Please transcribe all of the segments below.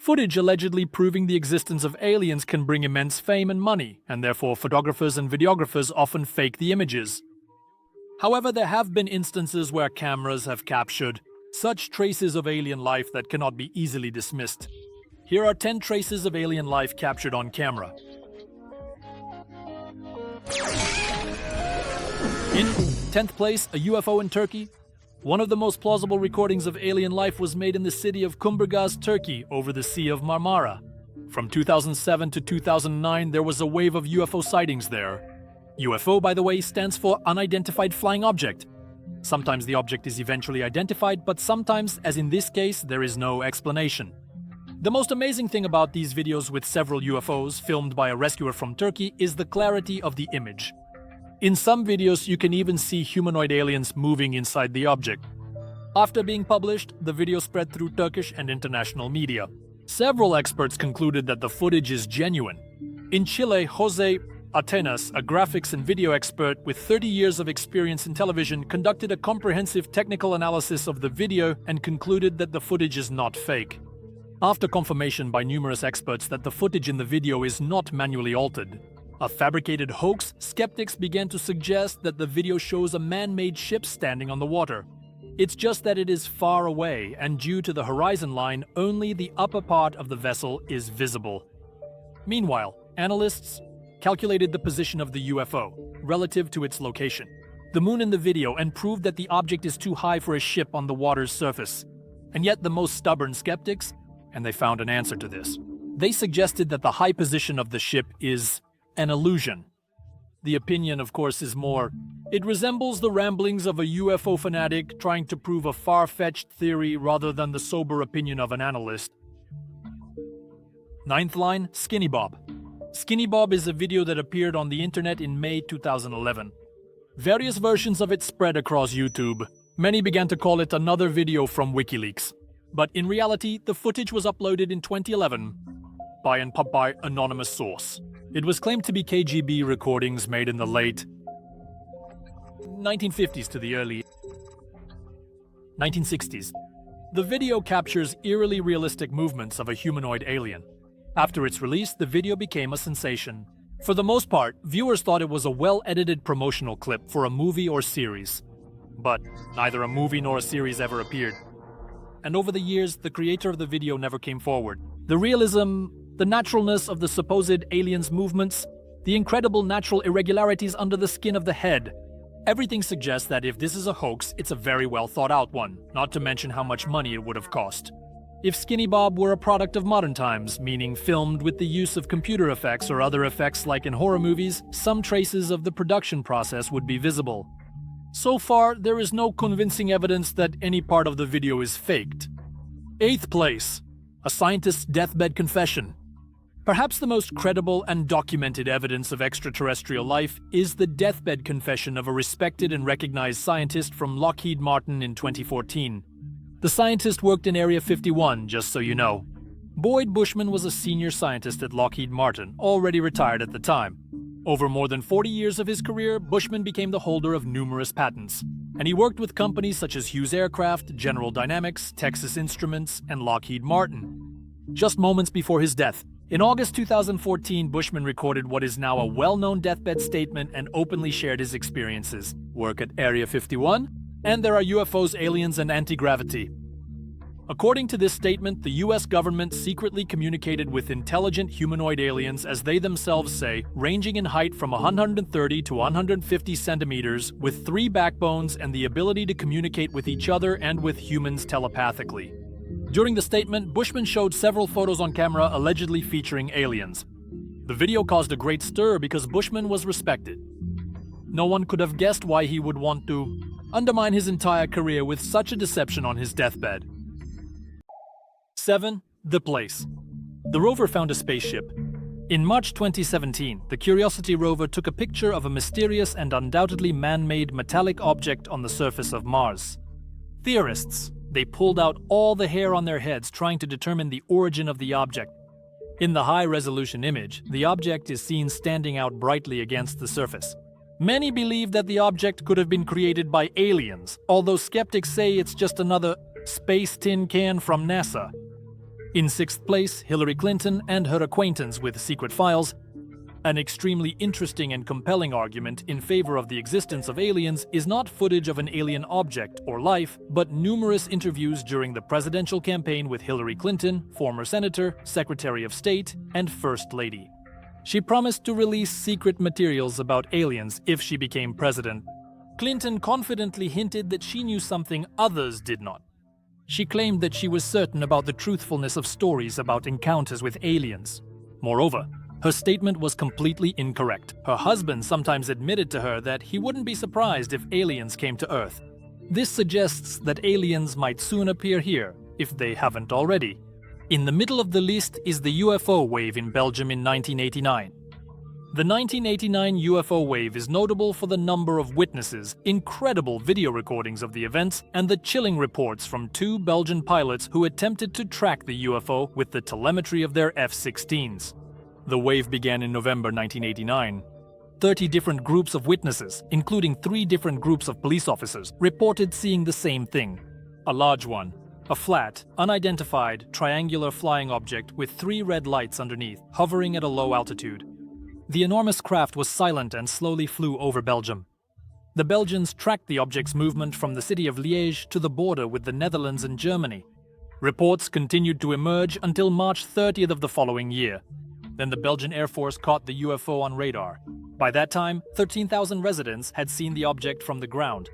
Footage allegedly proving the existence of aliens can bring immense fame and money, and therefore photographers and videographers often fake the images. However, there have been instances where cameras have captured such traces of alien life that cannot be easily dismissed. Here are 10 traces of alien life captured on camera. In 10th place, a UFO in Turkey. One of the most plausible recordings of alien life was made in the city of Kumburgaz, Turkey, over the Sea of Marmara. From 2007 to 2009, there was a wave of UFO sightings there. UFO, by the way, stands for Unidentified Flying Object. Sometimes the object is eventually identified, but sometimes, as in this case, there is no explanation. The most amazing thing about these videos with several UFOs filmed by a rescuer from Turkey is the clarity of the image. In some videos, you can even see humanoid aliens moving inside the object. After being published, the video spread through Turkish and international media. Several experts concluded that the footage is genuine. In Chile, Jose Atenas, a graphics and video expert with 30 years of experience in television, conducted a comprehensive technical analysis of the video and concluded that the footage is not fake. After confirmation by numerous experts that the footage in the video is not manually altered, a fabricated hoax, skeptics began to suggest that the video shows a man-made ship standing on the water. It's just that it is far away, and due to the horizon line, only the upper part of the vessel is visible. Meanwhile, analysts calculated the position of the UFO relative to its location, the moon in the video, and proved that the object is too high for a ship on the water's surface. And yet the most stubborn skeptics, and they found an answer to this. They suggested that the high position of the ship is an illusion. The opinion, of course, is more, it resembles the ramblings of a UFO fanatic trying to prove a far-fetched theory rather than the sober opinion of an analyst. 9th line, Skinny Bob. Skinny Bob is a video that appeared on the internet in May 2011. Various versions of it spread across YouTube. Many began to call it another video from WikiLeaks. But in reality, the footage was uploaded in 2011 by an anonymous source. It was claimed to be KGB recordings made in the late 1950s to the early 1960s. The video captures eerily realistic movements of a humanoid alien. After its release, the video became a sensation. For the most part, viewers thought it was a well-edited promotional clip for a movie or series. But neither a movie nor a series ever appeared. And over the years, the creator of the video never came forward. The realism, the naturalness of the supposed aliens' movements, the incredible natural irregularities under the skin of the head. Everything suggests that if this is a hoax, it's a very well thought out one, not to mention how much money it would have cost. If Skinny Bob were a product of modern times, meaning filmed with the use of computer effects or other effects like in horror movies, some traces of the production process would be visible. So far, there is no convincing evidence that any part of the video is faked. 8th place, a scientist's deathbed confession. Perhaps the most credible and documented evidence of extraterrestrial life is the deathbed confession of a respected and recognized scientist from Lockheed Martin in 2014. The scientist worked in Area 51, just so you know. Boyd Bushman was a senior scientist at Lockheed Martin, already retired at the time. Over more than 40 years of his career, Bushman became the holder of numerous patents, and he worked with companies such as Hughes Aircraft, General Dynamics, Texas Instruments, and Lockheed Martin. Just moments before his death, in August 2014, Bushman recorded what is now a well-known deathbed statement and openly shared his experiences. Work at Area 51, and there are UFOs, aliens, and anti-gravity. According to this statement, the US government secretly communicated with intelligent humanoid aliens, as they themselves say, ranging in height from 130 to 150 centimeters, with 3 backbones and the ability to communicate with each other and with humans telepathically. During the statement, Bushman showed several photos on camera allegedly featuring aliens. The video caused a great stir because Bushman was respected. No one could have guessed why he would want to undermine his entire career with such a deception on his deathbed. 7. The Place. The rover found a spaceship. In March 2017, the Curiosity rover took a picture of a mysterious and undoubtedly man-made metallic object on the surface of Mars. Theorists, they pulled out all the hair on their heads trying to determine the origin of the object. In the high-resolution image, the object is seen standing out brightly against the surface. Many believe that the object could have been created by aliens, although skeptics say it's just another space tin can from NASA. In sixth place, Hillary Clinton and her acquaintance with secret files. An extremely interesting and compelling argument in favor of the existence of aliens is not footage of an alien object or life, but numerous interviews during the presidential campaign with Hillary Clinton, former senator, Secretary of State, and First Lady. She promised to release secret materials about aliens if she became president. Clinton confidently hinted that she knew something others did not. She claimed that she was certain about the truthfulness of stories about encounters with aliens. Moreover, her statement was completely incorrect. Her husband sometimes admitted to her that he wouldn't be surprised if aliens came to Earth. This suggests that aliens might soon appear here, if they haven't already. In the middle of the list is the UFO wave in Belgium in 1989. The 1989 UFO wave is notable for the number of witnesses, incredible video recordings of the events, and the chilling reports from two Belgian pilots who attempted to track the UFO with the telemetry of their F-16s. The wave began in November 1989. 30 different groups of witnesses, including 3 different groups of police officers, reported seeing the same thing. A large one. A flat, unidentified, triangular flying object with 3 red lights underneath, hovering at a low altitude. The enormous craft was silent and slowly flew over Belgium. The Belgians tracked the object's movement from the city of Liège to the border with the Netherlands and Germany. Reports continued to emerge until March 30th of the following year. Then the Belgian Air Force caught the UFO on radar. By that time, 13,000 residents had seen the object from the ground.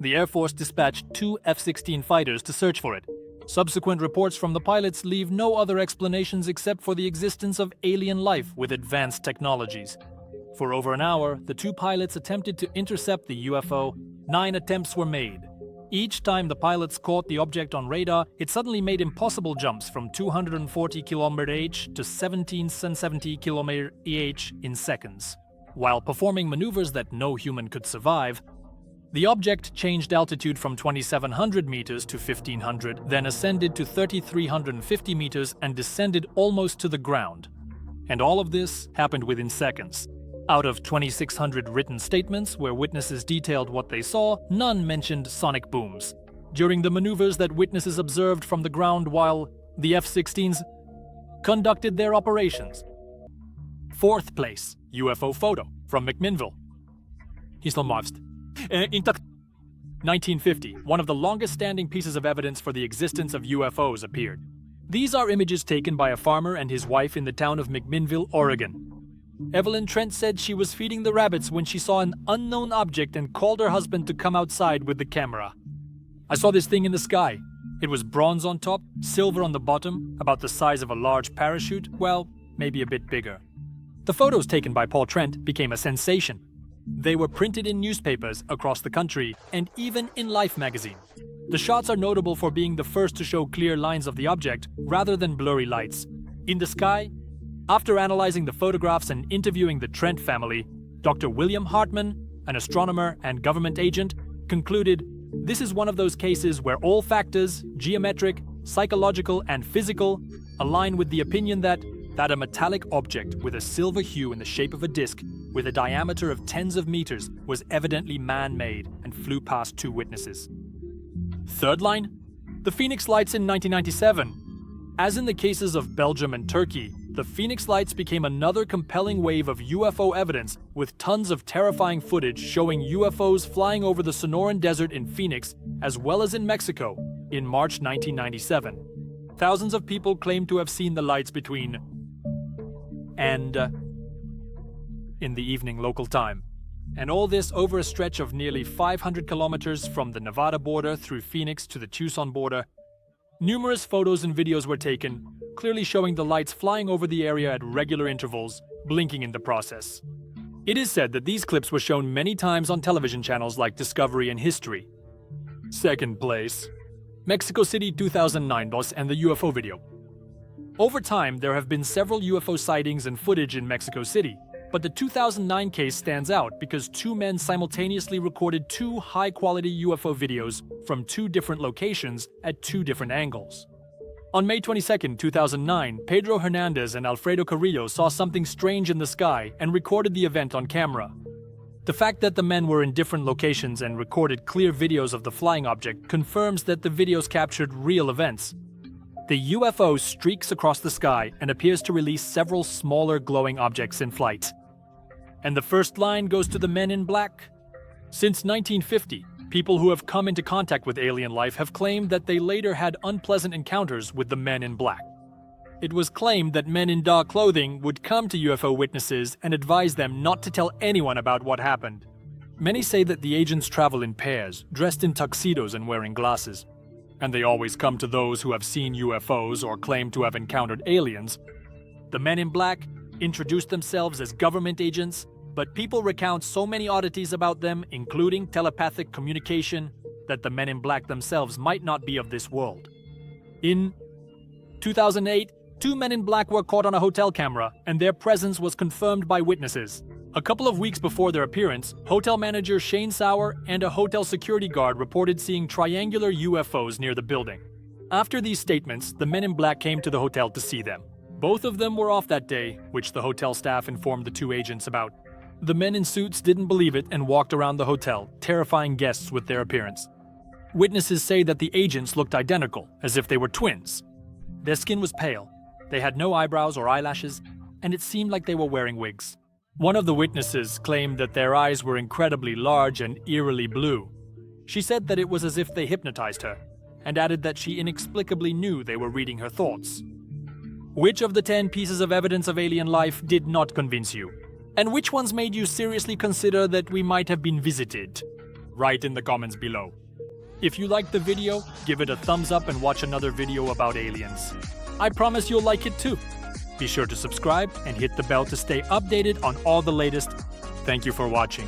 The Air Force dispatched 2 F-16 fighters to search for it. Subsequent reports from the pilots leave no other explanations except for the existence of alien life with advanced technologies. For over an hour, the 2 pilots attempted to intercept the UFO. 9 attempts were made. Each time the pilots caught the object on radar, it suddenly made impossible jumps from 240 km/h to 1770 km/h in seconds. While performing maneuvers that no human could survive, the object changed altitude from 2,700 meters to 1,500, then ascended to 3,350 meters and descended almost to the ground. And all of this happened within seconds. Out of 2,600 written statements where witnesses detailed what they saw, none mentioned sonic booms. During the maneuvers that witnesses observed from the ground while the F-16s conducted their operations. Fourth place, UFO photo from McMinnville. Islamabad. 1950, one of the longest-standing pieces of evidence for the existence of UFOs appeared. These are images taken by a farmer and his wife in the town of McMinnville, Oregon. Evelyn Trent said she was feeding the rabbits when she saw an unknown object and called her husband to come outside with the camera. "I saw this thing in the sky. It was bronze on top, silver on the bottom, about the size of a large parachute, well, maybe a bit bigger." The photos taken by Paul Trent became a sensation. They were printed in newspapers across the country and even in Life magazine. The shots are notable for being the first to show clear lines of the object rather than blurry lights. In the sky, after analyzing the photographs and interviewing the Trent family, Dr. William Hartman, an astronomer and government agent, concluded, "This is one of those cases where all factors, geometric, psychological, and physical, align with the opinion that a metallic object with a silver hue in the shape of a disc with a diameter of tens of meters was evidently man-made and flew past 2 witnesses." Third line, the Phoenix Lights in 1997. As in the cases of Belgium and Turkey, the Phoenix Lights became another compelling wave of UFO evidence with tons of terrifying footage showing UFOs flying over the Sonoran Desert in Phoenix as well as in Mexico in March 1997. Thousands of people claimed to have seen the lights between and in the evening local time. And all this over a stretch of nearly 500 kilometers from the Nevada border through Phoenix to the Tucson border. Numerous photos and videos were taken, clearly showing the lights flying over the area at regular intervals, blinking in the process. It is said that these clips were shown many times on television channels like Discovery and History. Second place, Mexico City 2009 and the UFO video. Over time, there have been several UFO sightings and footage in Mexico City, but the 2009 case stands out because 2 men simultaneously recorded 2 high-quality UFO videos from 2 different locations at 2 different angles. On May 22, 2009, Pedro Hernandez and Alfredo Carrillo saw something strange in the sky and recorded the event on camera. The fact that the men were in different locations and recorded clear videos of the flying object confirms that the videos captured real events. The UFO streaks across the sky and appears to release several smaller glowing objects in flight. And the first line goes to the men in black. Since 1950, people who have come into contact with alien life have claimed that they later had unpleasant encounters with the men in black. It was claimed that men in dark clothing would come to UFO witnesses and advise them not to tell anyone about what happened. Many say that the agents travel in pairs, dressed in tuxedos and wearing glasses. And they always come to those who have seen UFOs or claim to have encountered aliens. The men in black introduce themselves as government agents, but people recount so many oddities about them, including telepathic communication, that the men in black themselves might not be of this world. In 2008, 2 men in black were caught on a hotel camera, and their presence was confirmed by witnesses. A couple of weeks before their appearance, hotel manager Shane Sauer and a hotel security guard reported seeing triangular UFOs near the building. After these statements, the men in black came to the hotel to see them. Both of them were off that day, which the hotel staff informed the 2 agents about. The men in suits didn't believe it and walked around the hotel, terrifying guests with their appearance. Witnesses say that the agents looked identical, as if they were twins. Their skin was pale, they had no eyebrows or eyelashes, and it seemed like they were wearing wigs. One of the witnesses claimed that their eyes were incredibly large and eerily blue. She said that it was as if they hypnotized her, and added that she inexplicably knew they were reading her thoughts. Which of the 10 pieces of evidence of alien life did not convince you? And which ones made you seriously consider that we might have been visited? Write in the comments below. If you liked the video, give it a thumbs up and watch another video about aliens. I promise you'll like it too. Be sure to subscribe and hit the bell to stay updated on all the latest. Thank you for watching.